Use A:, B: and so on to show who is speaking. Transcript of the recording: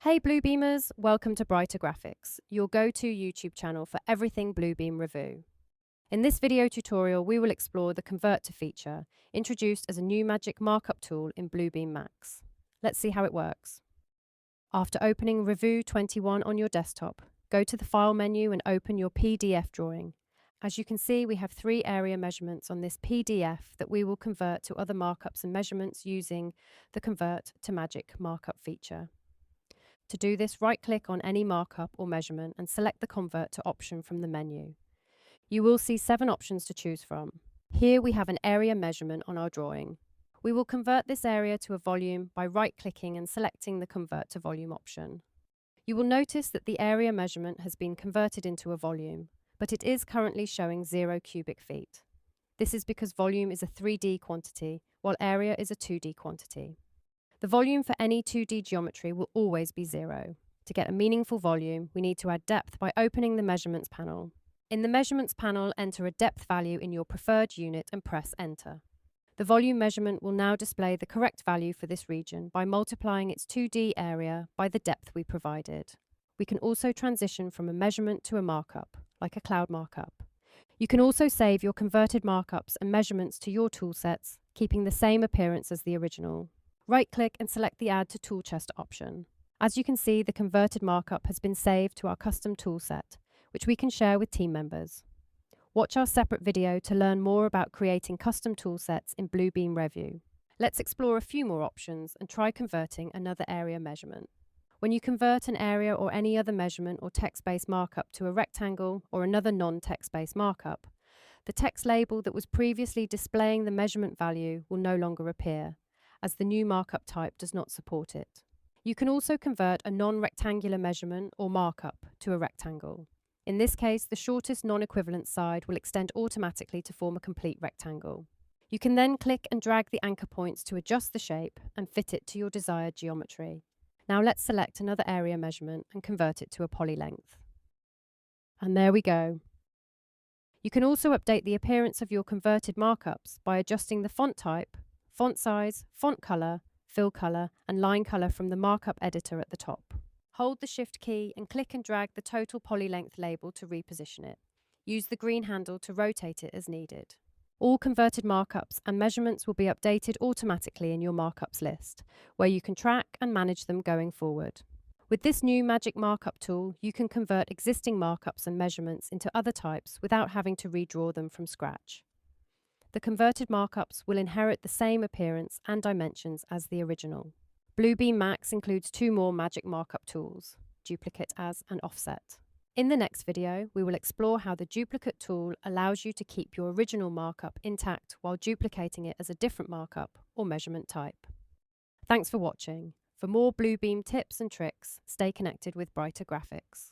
A: Hey Bluebeamers, welcome to Brighter Graphics, your go-to YouTube channel for everything Bluebeam Revu. In this video tutorial, we will explore the Convert To feature, introduced as a new magic markup tool in Bluebeam Max. Let's see how it works. After opening Revu 21 on your desktop, go to the File menu and open your PDF drawing. As you can see, we have 3 area measurements on this PDF that we will convert to other markups and measurements using the Convert To Magic Markup feature. To do this, right-click on any markup or measurement and select the Convert To option from the menu. You will see 7 options to choose from. Here we have an area measurement on our drawing. We will convert this area to a volume by right-clicking and selecting the Convert To Volume option. You will notice that the area measurement has been converted into a volume, but it is currently showing 0 cubic feet. This is because volume is a 3D quantity, while area is a 2D quantity. The volume for any 2D geometry will always be 0. To get a meaningful volume, we need to add depth by opening the Measurements panel. In the Measurements panel, enter a depth value in your preferred unit and press Enter. The volume measurement will now display the correct value for this region by multiplying its 2D area by the depth we provided. We can also transition from a measurement to a markup, like a cloud markup. You can also save your converted markups and measurements to your toolsets, keeping the same appearance as the original. Right-click and select the Add to Tool Chest option. As you can see, the converted markup has been saved to our custom toolset, which we can share with team members. Watch our separate video to learn more about creating custom toolsets in Bluebeam Revu. Let's explore a few more options and try converting another area measurement. When you convert an area or any other measurement or text-based markup to a rectangle or another non-text-based markup, the text label that was previously displaying the measurement value will no longer appear, as the new markup type does not support it. You can also convert a non-rectangular measurement or markup to a rectangle. In this case, the shortest non-equivalent side will extend automatically to form a complete rectangle. You can then click and drag the anchor points to adjust the shape and fit it to your desired geometry. Now let's select another area measurement and convert it to a polylength. And there we go. You can also update the appearance of your converted markups by adjusting the font type, font size, font color, fill color, and line color from the markup editor at the top. Hold the Shift key and click and drag the total polylength label to reposition it. Use the green handle to rotate it as needed. All converted markups and measurements will be updated automatically in your markups list, where you can track and manage them going forward. With this new magic markup tool, you can convert existing markups and measurements into other types without having to redraw them from scratch. The converted markups will inherit the same appearance and dimensions as the original. Bluebeam Max includes 2 more magic markup tools, Duplicate As and Offset. In the next video, we will explore how the Duplicate tool allows you to keep your original markup intact while duplicating it as a different markup or measurement type. Thanks for watching. For more Bluebeam tips and tricks, stay connected with Brighter Graphics.